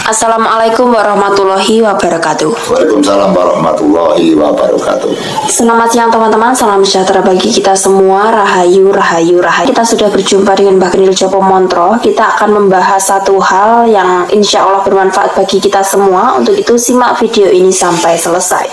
Assalamualaikum warahmatullahi wabarakatuh. Waalaikumsalam warahmatullahi wabarakatuh. Selamat siang teman-teman, salam sejahtera bagi kita semua. Rahayu, rahayu, rahayu. Kita sudah berjumpa dengan Mbak Kenil Jopo Montro. Kita akan membahas satu hal yang insya Allah bermanfaat bagi kita semua. Untuk itu simak video ini sampai selesai.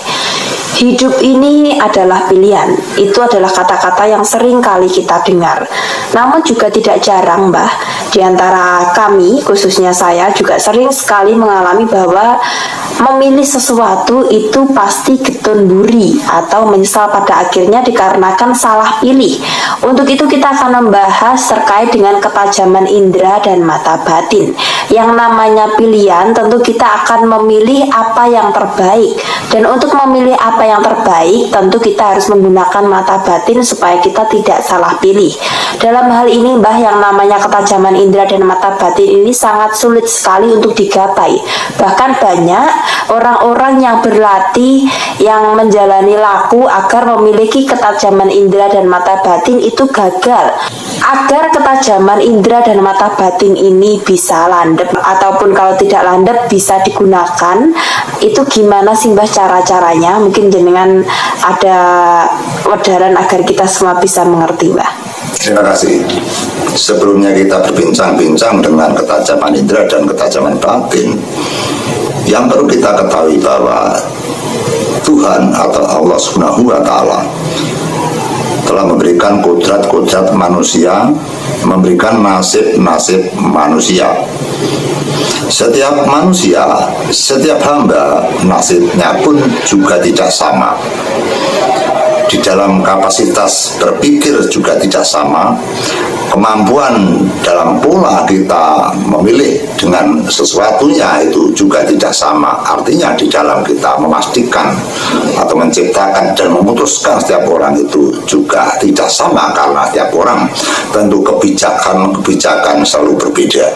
Hidup ini adalah pilihan. Itu adalah kata-kata yang sering kali kita dengar. Namun juga tidak jarang, Mbah, di antara kami, khususnya saya, juga sering sekali mengalami bahwa memilih sesuatu itu pasti getun buri atau menyesal pada akhirnya dikarenakan salah pilih. Untuk itu kita akan membahas terkait dengan ketajaman indera dan mata batin. Yang namanya pilihan, tentu kita akan memilih apa yang terbaik. Dan untuk memilih apa yang terbaik, tentu kita harus menggunakan mata batin supaya kita tidak salah pilih. Dalam hal ini, Mbah, yang namanya ketajaman indera dan mata batin ini sangat sulit sekali untuk digapai. Bahkan banyak orang-orang yang berlatih, yang menjalani laku agar memiliki ketajaman indera dan mata batin itu gagal. Agar ketajaman indera dan mata batin ini bisa landep, ataupun kalau tidak landep bisa digunakan, itu gimana sih, Mbah, cara-caranya? Mungkin jenengan ada wedaran agar kita semua bisa mengerti, Mbah. Terima kasih. Sebelumnya kita berbincang-bincang dengan ketajaman indera dan ketajaman batin, yang perlu kita ketahui bahwa Tuhan atau Allah Subhanahu wa Ta'ala telah memberikan kodrat-kodrat manusia, memberikan nasib-nasib manusia. Setiap manusia, setiap hamba, nasibnya pun juga tidak sama. Di dalam kapasitas berpikir juga tidak sama. Kemampuan dalam pola kita memilih dengan sesuatunya itu juga tidak sama. Artinya di dalam kita memastikan atau menciptakan dan memutuskan setiap orang itu juga tidak sama, karena setiap orang tentu kebijakan selalu berbeda.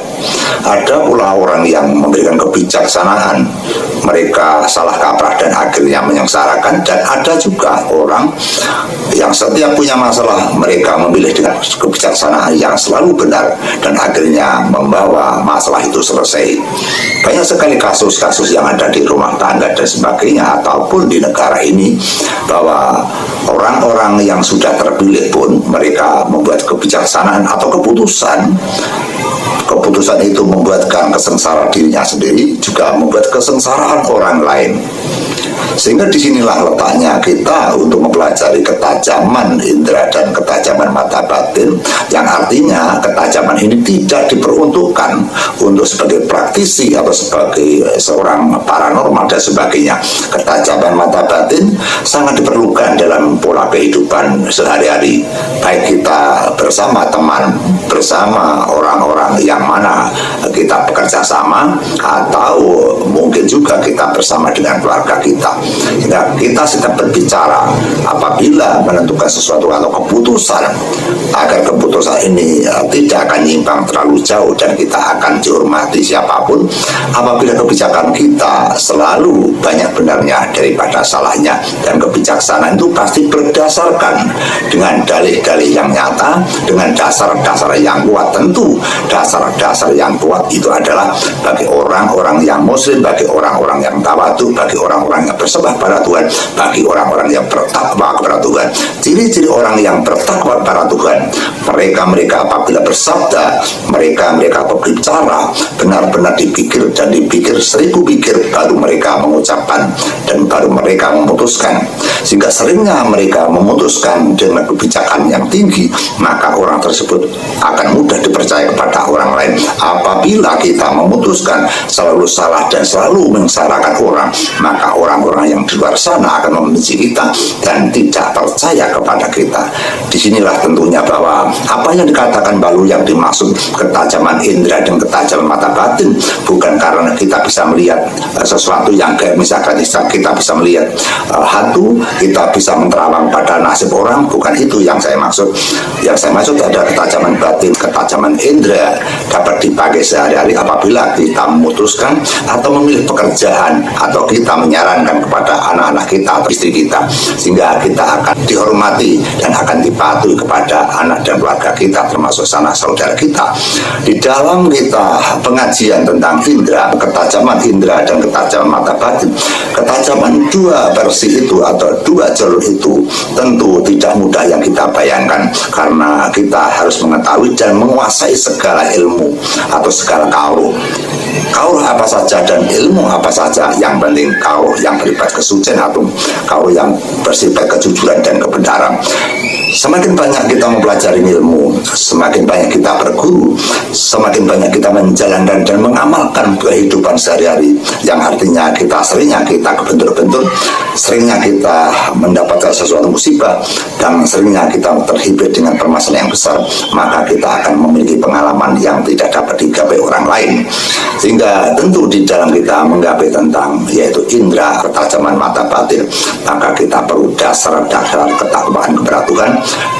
Ada pula orang yang memberikan kebijaksanaan, mereka salah kaprah dan akhirnya menyengsarakan, dan ada juga orang yang setiap punya masalah mereka memilih dengan kebijaksanaan yang selalu benar dan akhirnya membawa masalah itu selesai. Banyak sekali kasus-kasus yang ada di rumah tangga dan sebagainya ataupun di negara ini, bahwa orang-orang yang sudah terpilih pun mereka membuat kebijaksanaan atau keputusan itu membuatkan kesengsaraan dirinya sendiri, juga membuat kesengsaraan orang lain. Sehingga disinilah letaknya kita untuk mempelajari ketajaman indera dan ketajaman mata batin, yang artinya ketajaman ini tidak diperuntukkan untuk sebagai praktisi atau sebagai seorang paranormal dan sebagainya. Ketajaman mata batin sangat diperlukan dalam pola kehidupan sehari-hari, baik kita bersama teman, bersama orang-orang yang mana kita bekerja sama, atau mungkin juga kita bersama dengan keluarga kita. Sehingga kita sedang berbicara apabila menentukan sesuatu atau keputusan, agar keputusan ini tidak akan nyimpang terlalu jauh dan kita akan dihormati siapapun, apabila kebijakan kita selalu banyak benarnya daripada salahnya, dan kebijaksanaan itu pasti berdasarkan dengan dalih-dalih yang nyata, dengan dasar-dasar yang kuat. Tentu dasar-dasar yang kuat itu adalah bagi orang-orang yang muslim, bagi orang-orang yang tawadu, bagi orang-orang yang bersembah pada Tuhan, bagi orang-orang yang bertakwa kepada Tuhan. Ciri-ciri orang yang bertakwa kepada Tuhan, mereka apabila bersabda, mereka berbicara benar-benar dipikir dan dipikir 1000 pikir baru mereka mengucapkan dan baru mereka memutuskan. Sehingga seringnya mereka memutuskan dengan kebijakan yang tinggi, maka orang tersebut akan mudah dipercaya kepada orang lain. Apabila kita memutuskan selalu salah dan selalu menyengsarakan orang, maka orang-orang yang di luar sana akan membenci kita dan tidak percaya kepada kita. Disinilah tentunya bahwa apa yang dikatakan baru yang dimaksud ketajaman indera dan ketajaman mata batin, bukan karena kita bisa melihat sesuatu yang kayak misalkan kita bisa melihat hantu, kita bisa menerawang pada nasib orang, bukan itu yang saya maksud. Yang saya maksud adalah ketajaman batin, ketajaman indera dapat dipakai sehari-hari apabila kita memutuskan atau memilih pekerjaan, atau kita menyarankan kepada anak-anak kita atau istri kita, sehingga kita akan dihormati dan akan dipatuhi kepada anak dan keluarga kita, termasuk sanak saudara kita. Di dalam kita pengajian tentang indera, ketajaman indera dan ketajaman mata batin, ketajaman dua versi itu atau dua jalur itu tentu tidak mudah yang kita bayangkan, karena kita harus mengetahui dan menguasai segala ilmu atau segala kauruh apa saja dan ilmu apa saja. Yang penting kauruh yang bersifat kesucian atau kauruh yang bersifat kejujuran dan kebenaran. Semakin banyak kita mempelajari ilmu, semakin banyak kita berguru, semakin banyak kita menjalankan dan mengamalkan kehidupan sehari-hari, yang artinya seringnya kita kebentur-bentur, seringnya kita mendapatkan sesuatu musibah, dan seringnya kita terhibur dengan permasalahan yang besar, maka kita akan memiliki pengalaman yang tidak dapat digapai orang lain. Sehingga tentu di dalam kita menggapai tentang yaitu indera ketajaman mata batin, maka kita perlu dasar-dasar ketakwaan kepada Tuhan,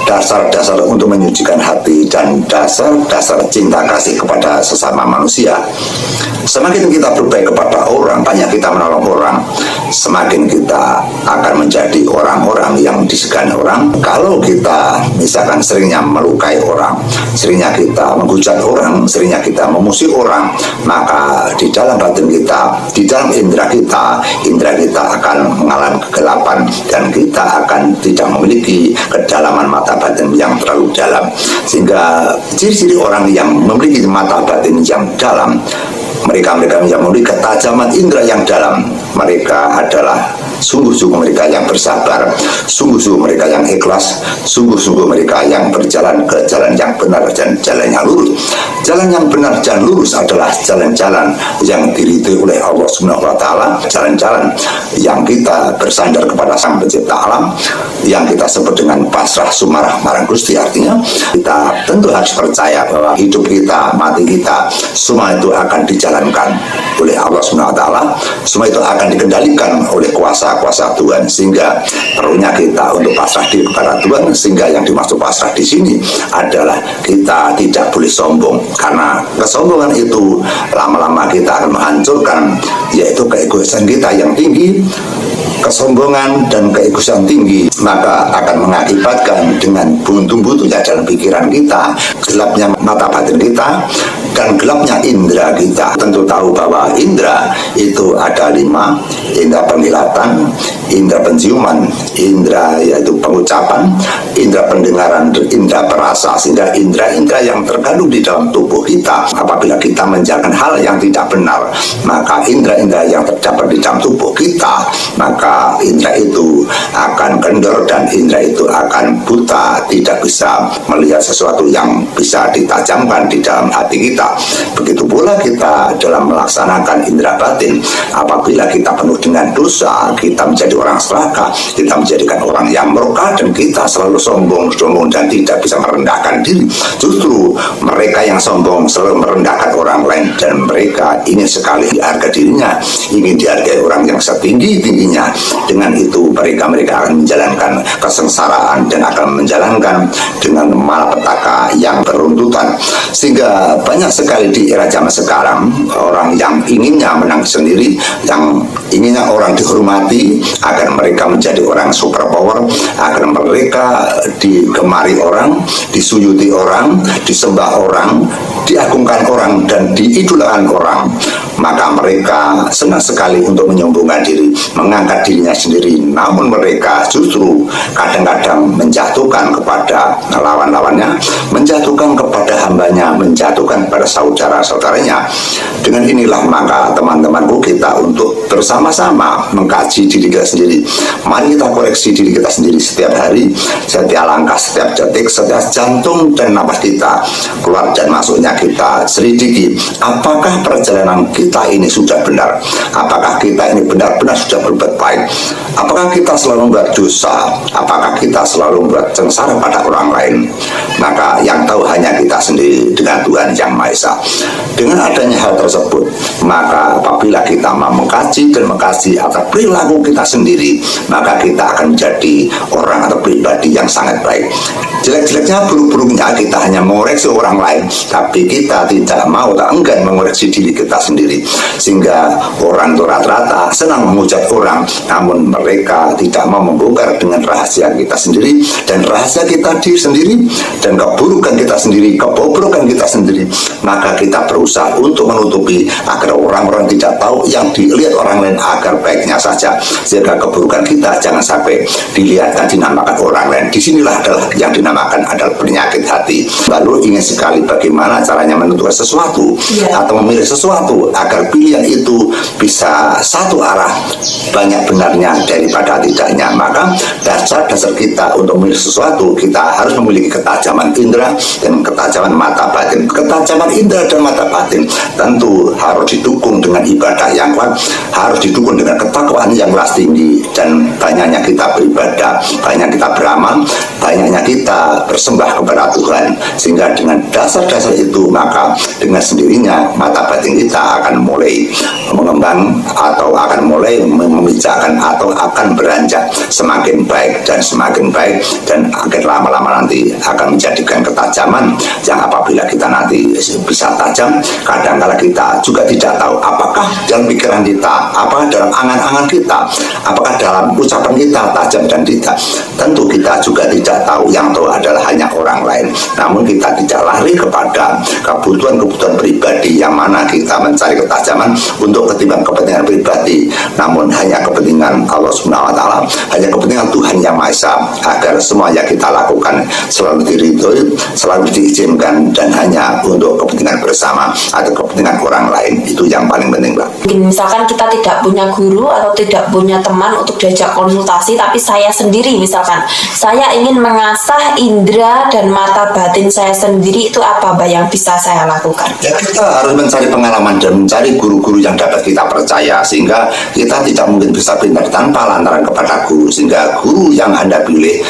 dasar-dasar untuk menyucikan hati, dan dasar-dasar cinta kasih kepada sesama manusia. Semakin kita berbaik kepada orang, banyak kita menolong orang, semakin kita akan menjadi orang-orang yang disegani orang. Kalau kita misalkan seringnya melukai orang, seringnya kita menghujat orang, seringnya kita memusuhi orang, maka di dalam batin kita, di dalam indera kita akan mengalami kegelapan, dan kita akan tidak memiliki kedalaman mata batin yang terlalu dalam. Sehingga ciri-ciri orang yang memiliki mata batin yang dalam, mereka yang memiliki ketajaman indera yang dalam, mereka adalah sungguh-sungguh mereka yang bersabar, sungguh-sungguh mereka yang ikhlas, sungguh-sungguh mereka yang berjalan ke jalan yang benar dan jalan yang lurus. Jalan yang benar dan lurus adalah jalan-jalan yang diridhoi oleh Allah Subhanahu wa taala, jalan-jalan yang kita bersandar kepada Sang Pencipta alam, yang kita sebut dengan pasrah sumarah marang Gusti. Artinya kita tentu harus percaya bahwa hidup kita, mati kita, semua itu akan dijalankan oleh Allah Subhanahu wa taala, semua itu akan dikendalikan oleh kuasa Tuhan, sehingga perlunya kita untuk pasrah diri kepada Tuhan. Sehingga yang dimaksud pasrah di sini adalah kita tidak boleh sombong, karena kesombongan itu lama-lama kita akan menghancurkan yaitu keegoisan kita yang tinggi. Kesombongan dan keegoisan tinggi maka akan mengakibatkan dengan buntu-buntunya dalam pikiran kita, gelapnya mata batin kita, dan gelapnya indera kita. Tentu tahu bahwa indera itu ada 5: indera penglihatan, indera penciuman, indera yaitu pengucapan, indera pendengaran, dan indera perasa. Sehingga indera-indera yang terkandung di dalam tubuh kita, apabila kita menjalankan hal yang tidak benar, maka indera-indera yang terdapat di dalam tubuh kita, maka indera itu akan kendor dan indera itu akan buta, tidak bisa melihat sesuatu yang bisa ditajamkan di dalam hati kita. Begitu pula kita dalam melaksanakan indera batin, apabila kita penuh dengan dosa, kita menjadi orang serakah, kita menjadikan orang yang murka, dan kita selalu sombong dan tidak bisa merendahkan diri. Justru mereka yang sombong selalu merendahkan orang lain, dan mereka ingin sekali harga dirinya, ingin dihargai orang yang setinggi-tingginya. Dengan itu mereka akan menjalankan kesengsaraan dan akan menjalankan dengan malapetaka yang beruntutan. Sehingga banyak sekali di era zaman sekarang orang yang inginnya menang sendiri, yang inginnya orang dihormati, agar mereka menjadi orang super power, agar mereka digemari orang, disuyuti orang, disembah orang, diagungkan orang, dan diidolakan orang. Maka mereka senang sekali untuk menyombongkan diri, mengangkat dirinya sendiri. Namun mereka justru kadang-kadang menjatuhkan kepada lawan-lawannya, menjatuhkan kepada hambanya, menjatuhkan kepada saudara-saudaranya. Dengan inilah maka teman-temanku, kita untuk bersama-sama mengkaji diri kita sendiri. Mari kita koreksi diri kita sendiri setiap hari, setiap langkah, setiap detik, setiap jantung dan napas kita, keluar dan masuknya kita selidiki. Apakah perjalanan kita ini sudah benar? Apakah kita ini benar-benar sudah berbuat baik? Apakah kita selalu membuat dosa? Apakah kita selalu membuat sengsara pada orang lain? Maka yang tahu hanya kita sendiri dengan Tuhan Yang Maha Esa. Dengan adanya hal tersebut, maka apabila kita mau mengkaji, membenci dan mengasihi atas perilaku kita sendiri, maka kita akan menjadi orang atau pribadi yang sangat baik. Jelek-jeleknya, buruk-buruknya kita hanya mengoreksi orang lain, tapi kita tidak mau atau enggan mengoreksi diri kita sendiri. Sehingga orang itu rata-rata senang menghujat orang, namun mereka tidak mau membongkar dengan rahasia kita sendiri, dan rahasia kita diri sendiri, dan keburukan kita sendiri, kebobrokan kita sendiri. Maka kita berusaha untuk menutupi agar orang-orang tidak tahu yang dilihat orang lain, agar baiknya saja, sehingga keburukan kita jangan sampai dilihat dan dinamakan orang lain. Disinilah adalah yang dinamakan adalah penyakit hati. Lalu ingin sekali bagaimana caranya menentukan sesuatu atau memilih sesuatu agar pilihan itu bisa satu arah, banyak benarnya daripada tidaknya. Maka dasar-dasar kita untuk memilih sesuatu, kita harus memiliki ketajaman indera dan ketajaman mata batin. Ketajaman indera dan mata batin tentu harus didukung dengan ibadah yang kuat, harus didukung dengan ketakwaan yang kelas tinggi, dan banyaknya kita beribadah, banyak kita beramal, banyaknya kita bersembah kepada Tuhan. Sehingga dengan dasar-dasar itu, maka dengan sendirinya mata batin kita akan mulai mengembang, atau akan mulai memijakkan, atau akan beranjak semakin baik dan semakin baik, dan akhir lama-lama nanti akan menjadikan ketajaman yang apabila kita nanti bisa tajam, kadang-kala kita juga tidak tahu apakah dalam pikiran kita, apakah dalam angan-angan kita, apakah dalam ucapan kita tajam dan tidak. Tentu kita juga tidak tahu, yang tahu adalah hanya orang lain. Namun kita tidak lari kepada kebutuhan-kebutuhan pribadi, yang mana kita mencari ketajaman untuk ketimbang kepentingan pribadi, namun hanya kepentingan Allah Subhanahu wa Ta'ala, hanya kepentingan Tuhan Yang Maha Esa, agar semua yang kita lakukan selalu diridhoi, selalu diizinkan, dan hanya untuk kepentingan bersama atau kepentingan orang lain. Itu yang paling penting, Pak. Misalkan kita tidak punya guru atau tidak punya teman untuk diajak konsultasi, tapi saya sendiri, misalkan saya ingin mengasah indera dan mata batin saya sendiri, itu apa Mbak yang bisa saya lakukan? Ya, kita harus mencari pengalaman dan mencari guru-guru yang dapat kita percaya, sehingga kita tidak mungkin bisa pintar tanpa lantaran kepada guru. Sehingga guru yang Anda pilih,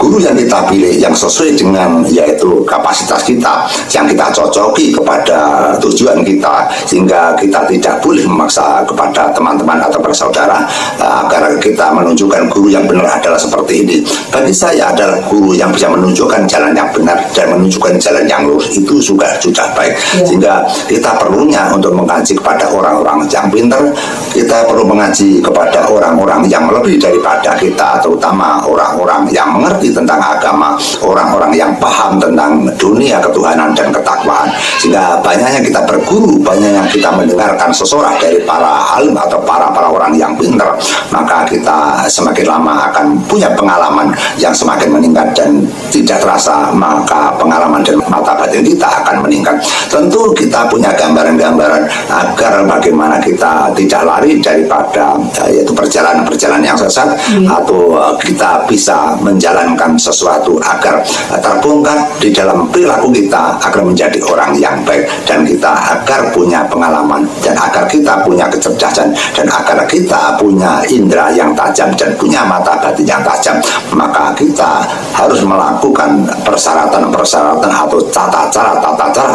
guru yang kita pilih yang sesuai dengan yaitu kapasitas kita, yang kita cocoki kepada tujuan kita, sehingga kita tidak boleh memaksa kepada teman-teman atau bersaudara agar kita menunjukkan guru yang benar adalah seperti ini. Bagi saya adalah guru yang bisa menunjukkan jalan yang benar dan menunjukkan jalan yang lurus, itu sudah baik. Sehingga kita perlunya untuk mengaji kepada orang-orang yang pintar, kita perlu mengaji kepada orang-orang yang lebih daripada kita, terutama orang-orang yang mengerti tentang agama, orang-orang yang paham tentang dunia ketuhanan dan ketakwaan. Sehingga banyaknya kita berguru, banyaknya kita mendengarkan sesorak dari para alim atau para orang yang pintar, maka kita semakin lama akan punya pengalaman yang semakin meningkat, dan tidak terasa maka pengalaman dan mata batin kita akan meningkat. Tentu kita punya gambaran-gambaran agar bagaimana kita tidak lari daripada yaitu perjalanan-perjalanan yang sesat, atau kita bisa menjalankan sesuatu agar terbongkar di dalam perilaku kita, agar menjadi orang yang baik, dan kita agar punya pengalaman, dan agar kita punya kecerdasan, dan agar kita punya indera yang tajam dan punya mata batin yang tajam. Maka kita harus melakukan persyaratan-persyaratan atau tata cara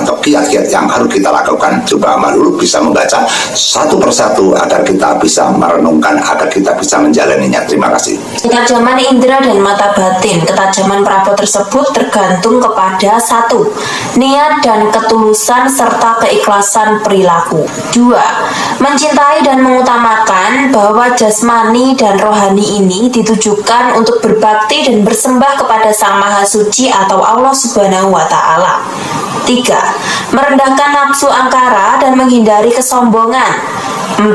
atau kiat-kiat yang harus kita lakukan. Coba dulu bisa membaca satu persatu agar kita bisa merenungkan, agar kita bisa menjalaninya. Terima kasih. Ketajaman indera dan mata batin. Ketajaman perabot tersebut tergantung kepada 1. Niat dan ketulusan serta keikhlasan perilaku. 2. Mencintai dan mengutamakan bahwa jasmani dan rohani ini ditujukan untuk berbakti dan bersembah kepada Sang Maha Suci atau Allah Subhanahu wa Ta'ala. 3. Merendahkan nafsu angkara dan menghindari kesombongan. 4.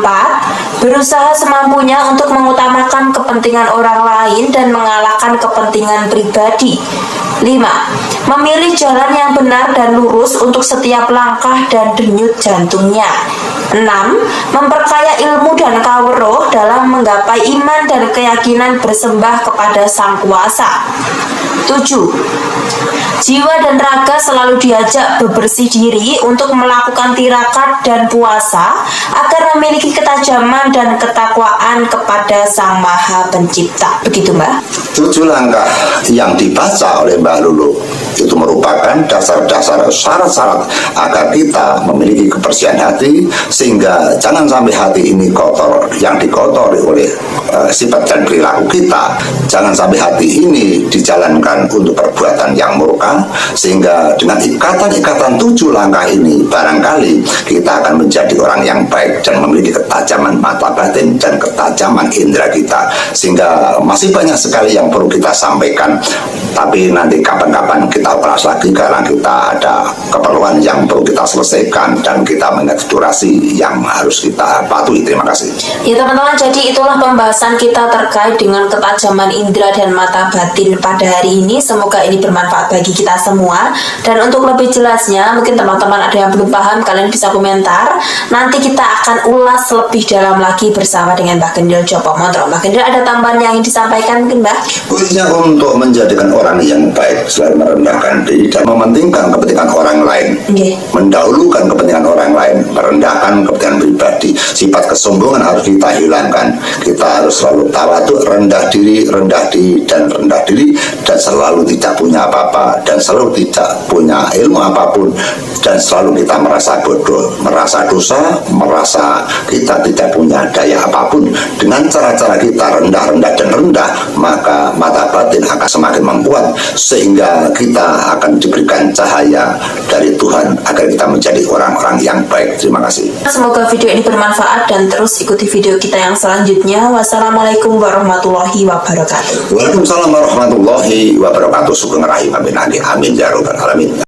Berusaha semampunya untuk mengutamakan kepentingan orang lain dan mengalahkan kepentingan pribadi. 5. Memilih jalan yang benar dan lurus untuk setiap langkah dan denyut jantungnya. 6. Memperkaya ilmu dan kawruh dalam menggapai iman dan keyakinan bersembah kepada Sang Kuasa. 7. Jiwa dan raga selalu diajak bebersih diri untuk melakukan tirakat dan puasa agar memiliki ketajaman dan ketakwaan kepada Sang Maha Pencipta. Begitu, Mbak. 7 langkah yang dibaca oleh Mbak Lulu itu merupakan dasar-dasar syarat-syarat agar kita memiliki kebersihan hati, sehingga jangan sampai hati ini kotor, yang dikotori oleh sifat dan perilaku kita. Jangan sampai hati ini dijalankan untuk perbuatan yang murka, sehingga dengan ikatan-ikatan 7 langkah ini barangkali kita akan menjadi orang yang baik dan memiliki ketajaman mata batin dan ketajaman indera kita. Sehingga masih banyak sekali yang perlu kita sampaikan, tapi nanti kapan-kapan kita ulas lagi karena kita ada keperluan yang perlu kita selesaikan dan kita mengingat durasi yang harus kita patuhi. Terima kasih. Ya teman-teman, jadi itulah pembahasan kita terkait dengan ketajaman indera dan mata batin pada hari ini. Semoga ini bermanfaat bagi kita semua. Dan untuk lebih jelasnya, mungkin teman-teman ada yang belum paham, kalian bisa komentar. Nanti kita akan ulas lebih dalam lagi bersama dengan Mbah Gendil Jopo Montro. Mbah Gendil, ada tambahan yang ingin disampaikan mungkin, Mbah? Khususnya untuk menjadikan orang yang baik, selalu merendahkan diri dan mementingkan kepentingan orang lain, mendahulukan kepentingan orang lain, merendahkan kepentingan pribadi. Sifat kesombongan harus kita hilangkan. Kita harus selalu tawadhu, rendah diri dan rendah diri, dan selalu tidak punya apa-apa, dan selalu tidak punya ilmu apapun, dan selalu kita merasa bodoh, merasa dosa, merasa kita tidak punya daya apapun. Dengan cara-cara kita rendah-rendah dan rendah, maka mata batin akan semakin membuat, sehingga kita akan diberikan cahaya dari Tuhan agar kita menjadi orang-orang yang baik. Terima kasih. Semoga video ini bermanfaat dan terus ikuti video kita yang selanjutnya. Wassalamualaikum warahmatullahi wabarakatuh. Waalaikumsalam warahmatullahi wabarakatuh. Sugeng rahim. Amin ya rabbal alamin.